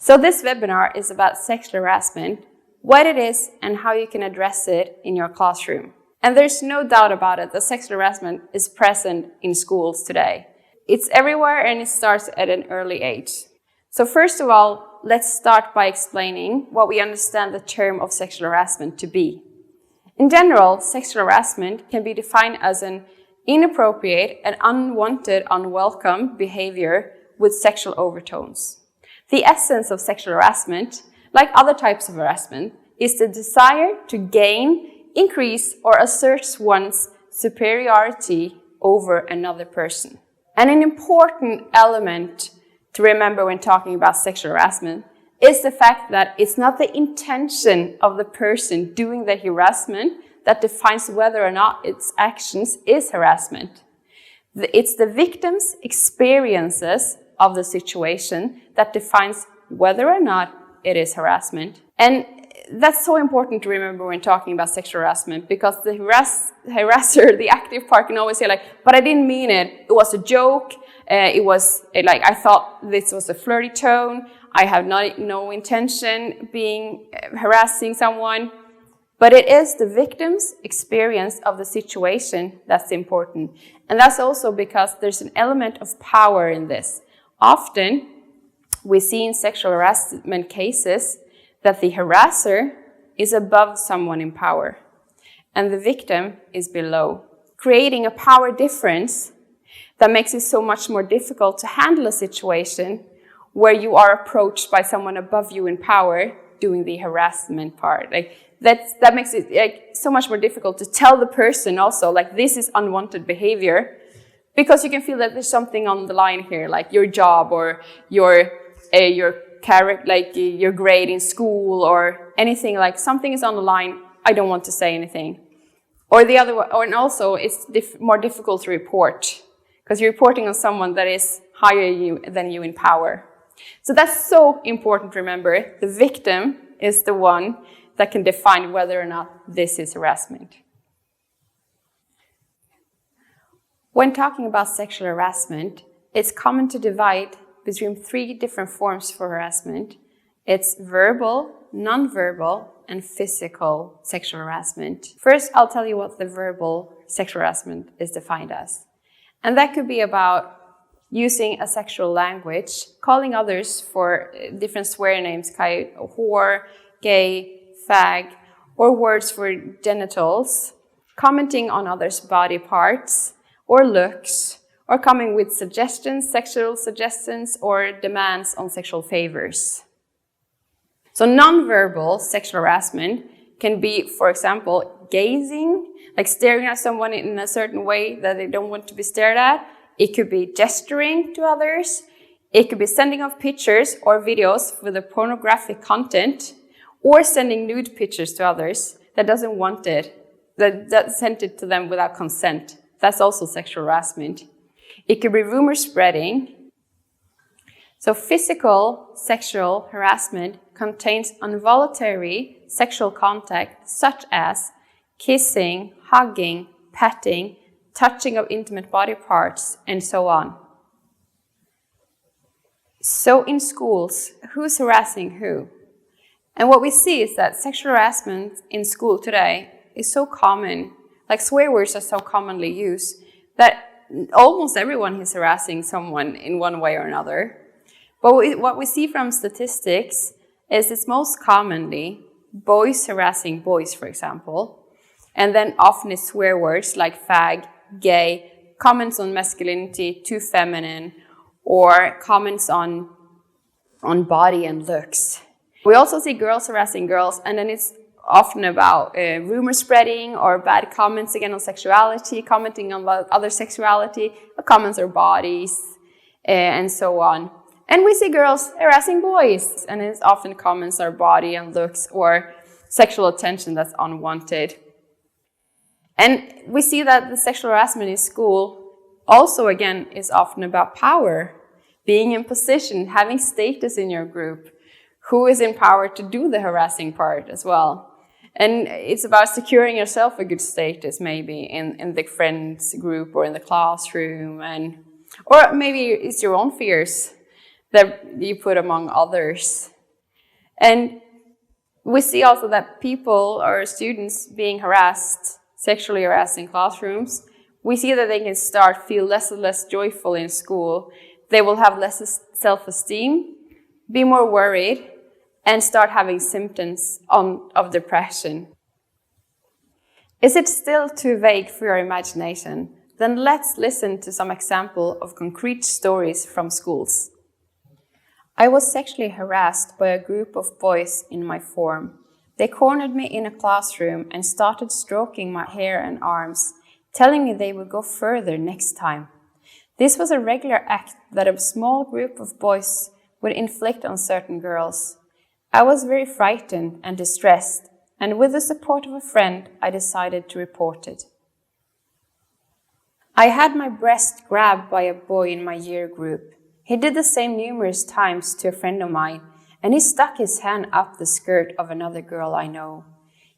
So this webinar is about sexual harassment, what it is and how you can address it in your classroom. And there's no doubt about it that sexual harassment is present in schools today. It's everywhere and it starts at an early age. So first of all, let's start by explaining what we understand the term of sexual harassment to be. In general, sexual harassment can be defined as an inappropriate and unwanted, unwelcome behavior with sexual overtones. The essence of sexual harassment, like other types of harassment, is the desire to gain, increase, or assert one's superiority over another person. And an important element to remember when talking about sexual harassment is the fact that it's not the intention of the person doing the harassment that defines whether or not its actions is harassment. It's the victim's experiences of the situation that defines whether or not it is harassment. And that's so important to remember when talking about sexual harassment, because the harasser, the active part, can always say like, but I didn't mean it. It was a joke. I thought this was a flirty tone. I have no intention being harassing someone. But it is the victim's experience of the situation that's important. And that's also because there's an element of power in this. Often, we see in sexual harassment cases that the harasser is above someone in power and the victim is below, creating a power difference that makes it so much more difficult to handle a situation where you are approached by someone above you in power doing the harassment part. That makes it so much more difficult to tell the person also, like, this is unwanted behavior, because you can feel that there's something on the line here, like your job or your character, like your grade in school or anything, like something is on the line, I don't want to say anything. Or the other way, and also it's more difficult to report, because you're reporting on someone that is higher than you in power. So that's so important to remember. The victim is the one that can define whether or not this is harassment. When talking about sexual harassment, it's common to divide between 3 different forms for harassment. It's verbal, non-verbal, and physical sexual harassment. First, I'll tell you what the verbal sexual harassment is defined as. And that could be about using a sexual language, calling others for different swear names, like whore, gay, fag, or words for genitals, commenting on others' body parts or looks, or coming with suggestions, sexual suggestions, or demands on sexual favors. So non-verbal sexual harassment can be, for example, gazing, like staring at someone in a certain way that they don't want to be stared at. It could be gesturing to others. It could be sending off pictures or videos with a pornographic content, or sending nude pictures to others that doesn't want it, that sent it to them without consent. That's also sexual harassment. It could be rumor spreading. So physical sexual harassment contains involuntary sexual contact, such as kissing, hugging, petting, touching of intimate body parts, and so on. So in schools, who's harassing who? And what we see is that sexual harassment in school today is so common, like swear words are so commonly used, that almost everyone is harassing someone in one way or another. But what we see from statistics is it's most commonly boys harassing boys, for example, and then often it's swear words like fag, gay, comments on masculinity, too feminine, or comments on body and looks. We also see girls harassing girls, and then it's often about rumor spreading or bad comments again on sexuality, commenting on other sexuality, comments on bodies, and so on. And we see girls harassing boys, and it's often comments on body and looks or sexual attention that's unwanted. And we see that the sexual harassment in school also, again, is often about power, being in position, having status in your group, who is in power to do the harassing part as well. And it's about securing yourself a good status, maybe in the friends group or in the classroom, or maybe it's your own fears that you put among others And we see also that people or students being harassed, sexually harassed in classrooms, we see that they can start feel less and less joyful in school. They will have less self-esteem, be more worried, and start having symptoms of depression. Is it still too vague for your imagination? Then let's listen to some example of concrete stories from schools. I was sexually harassed by a group of boys in my form. They cornered me in a classroom and started stroking my hair and arms, telling me they would go further next time. This was a regular act that a small group of boys would inflict on certain girls. I was very frightened and distressed, and with the support of a friend, I decided to report it. I had my breast grabbed by a boy in my year group. He did the same numerous times to a friend of mine, and he stuck his hand up the skirt of another girl I know.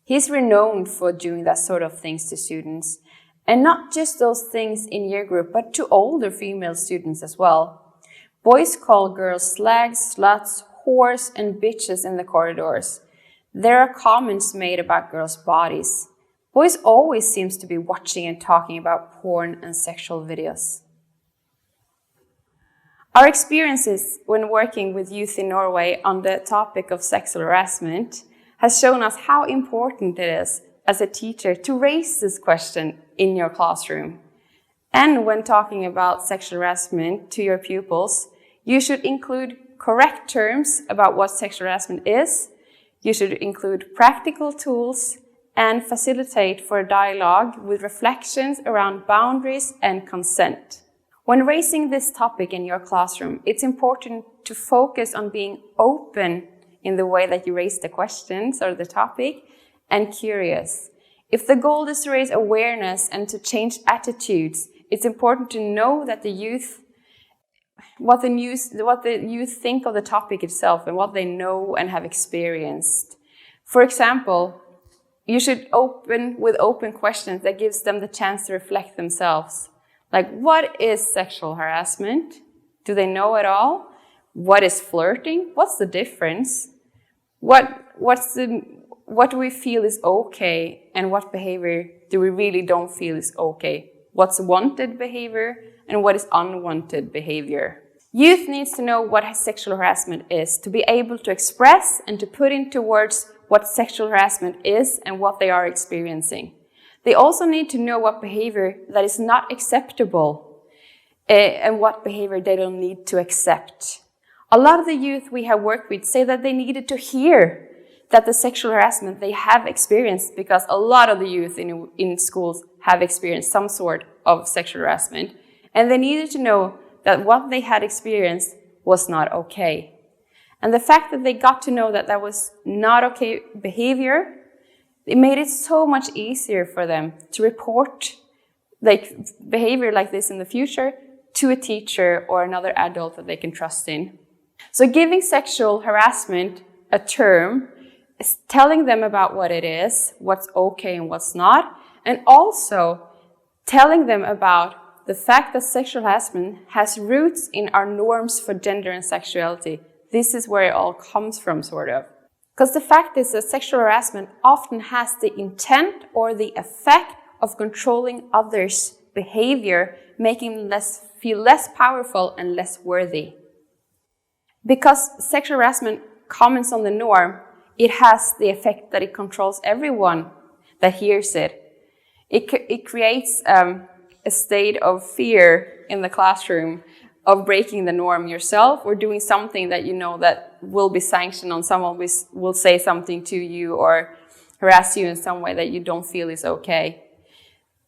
He's renowned for doing that sort of things to students, and not just those things in year group, but to older female students as well. Boys call girls slags, sluts, whores, and bitches in the corridors. There are comments made about girls' bodies. Boys always seems to be watching and talking about porn and sexual videos. Our experiences when working with youth in Norway on the topic of sexual harassment has shown us how important it is as a teacher to raise this question in your classroom. And when talking about sexual harassment to your pupils, you should include correct terms about what sexual harassment is. You should include practical tools and facilitate for a dialogue with reflections around boundaries and consent. When raising this topic in your classroom, it's important to focus on being open in the way that you raise the questions or the topic and curious. If the goal is to raise awareness and to change attitudes, it's important to know that what the youth think of the topic itself and what they know and have experienced. For example, you should open with open questions that gives them the chance to reflect themselves. Like, what is sexual harassment? Do they know at all? What is flirting? What's the difference? What do we feel is okay, and what behavior do we really don't feel is okay? What's wanted behavior and what is unwanted behavior? Youth needs to know what sexual harassment is to be able to express and to put into words what sexual harassment is and what they are experiencing. They also need to know what behavior that is not acceptable and what behavior they don't need to accept. A lot of the youth we have worked with say that they needed to hear that the sexual harassment they have experienced, because a lot of the youth in schools have experienced some sort of sexual harassment, and they needed to know that what they had experienced was not okay. And the fact that they got to know that that was not okay behavior, it made it so much easier for them to report behavior like this in the future to a teacher or another adult that they can trust in. So giving sexual harassment a term is telling them about what it is, what's okay and what's not, and also telling them about the fact that sexual harassment has roots in our norms for gender and sexuality. This is where it all comes from, sort of. Because the fact is that sexual harassment often has the intent or the effect of controlling others' behavior, making them feel less powerful and less worthy. Because sexual harassment comments on the norm, it has the effect that it controls everyone that hears it. It creates a state of fear in the classroom of breaking the norm yourself or doing something that you know that will be sanctioned on someone will say something to you or harass you in some way that you don't feel is okay.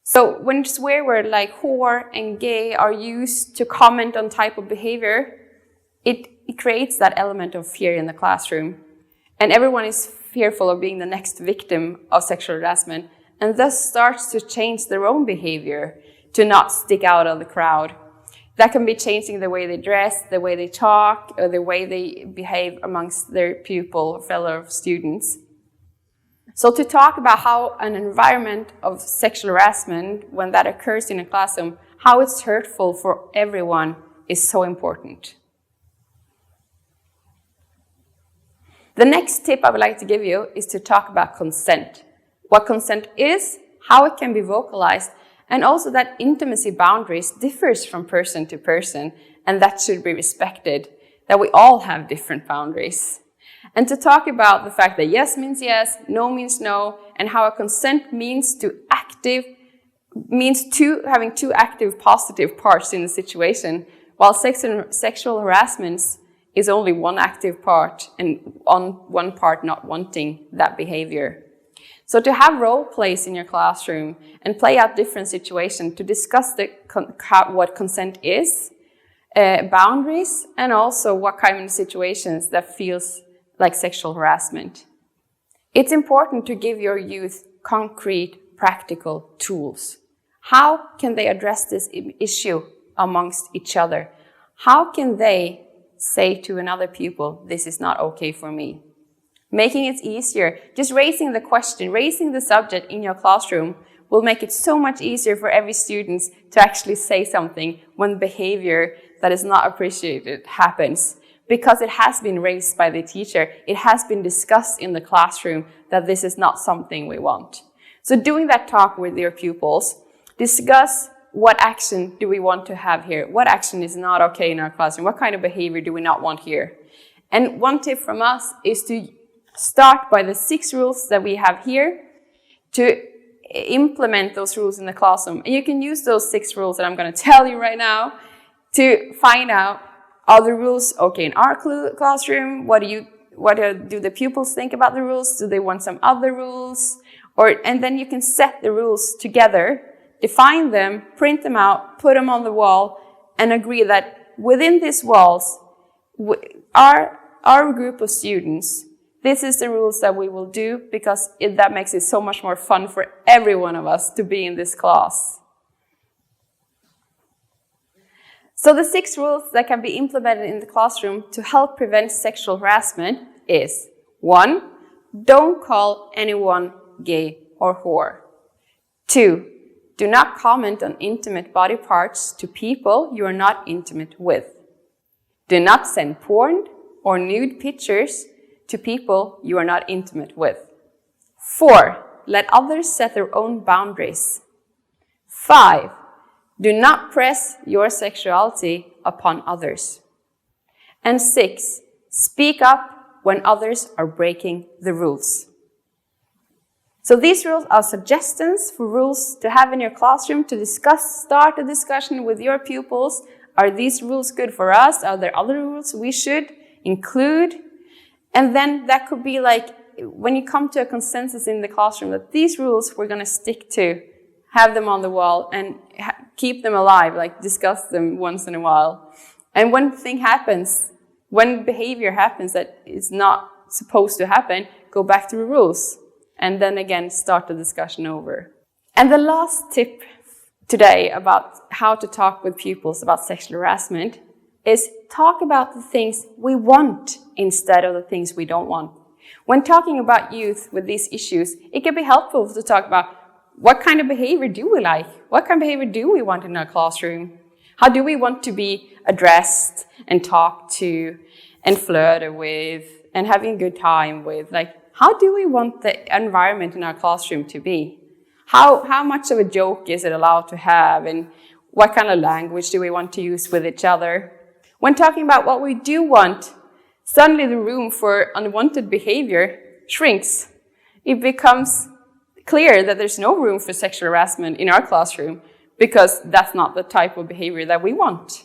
So when swear words like whore and gay are used to comment on type of behavior, it creates that element of fear in the classroom. And everyone is fearful of being the next victim of sexual harassment and thus starts to change their own behavior to not stick out of the crowd. That can be changing the way they dress, the way they talk, or the way they behave amongst their pupil or fellow students. So to talk about how an environment of sexual harassment, when that occurs in a classroom, how it's hurtful for everyone is so important. The next tip I would like to give you is to talk about consent. What consent is, how it can be vocalized, and also that intimacy boundaries differs from person to person, and that should be respected, that we all have different boundaries. And to talk about the fact that yes means yes, no means no, and how a consent means having two active positive parts in the situation, while sexual harassment is only one active part, and on one part not wanting that behavior. So to have role plays in your classroom and play out different situations to discuss what consent is, boundaries, and also what kind of situations that feels like sexual harassment. It's important to give your youth concrete, practical tools. How can they address this issue amongst each other? How can they say to another pupil, this is not okay for me? Making it easier, just raising the question, raising the subject in your classroom will make it so much easier for every student to actually say something when behavior that is not appreciated happens. Because it has been raised by the teacher, it has been discussed in the classroom that this is not something we want. So doing that talk with your pupils, discuss what action do we want to have here? What action is not okay in our classroom? What kind of behavior do we not want here? And one tip from us is to start by the 6 rules that we have here to implement those rules in the classroom. And you can use those 6 rules that I'm going to tell you right now to find out, are the rules okay in our classroom? What do the pupils think about the rules? Do they want some other rules? And then you can set the rules together, define them, print them out, put them on the wall, and agree that within these walls, our group of students, this is the rules that we will do because that makes it so much more fun for every one of us to be in this class. So the 6 rules that can be implemented in the classroom to help prevent sexual harassment is 1. Don't call anyone gay or whore. 2. Do not comment on intimate body parts to people you are not intimate with. Do not send porn or nude pictures to people you are not intimate with. 4. Let others set their own boundaries. 5. Do not press your sexuality upon others. And 6. Speak up when others are breaking the rules. So these rules are suggestions for rules to have in your classroom to start a discussion with your pupils. Are these rules good for us? Are there other rules we should include? And then that could be like, when you come to a consensus in the classroom that these rules we're going to stick to, have them on the wall and keep them alive, like discuss them once in a while. And when behavior happens that is not supposed to happen, go back to the rules. And then again, start the discussion over. And the last tip today about how to talk with pupils about sexual harassment is talk about the things we want instead of the things we don't want. When talking about youth with these issues, it can be helpful to talk about what kind of behavior do we like? What kind of behavior do we want in our classroom? How do we want to be addressed and talked to and flirted with and having a good time with? Like, how do we want the environment in our classroom to be? How much of a joke is it allowed to have? And what kind of language do we want to use with each other? When talking about what we do want, suddenly the room for unwanted behavior shrinks. It becomes clear that there's no room for sexual harassment in our classroom because that's not the type of behavior that we want.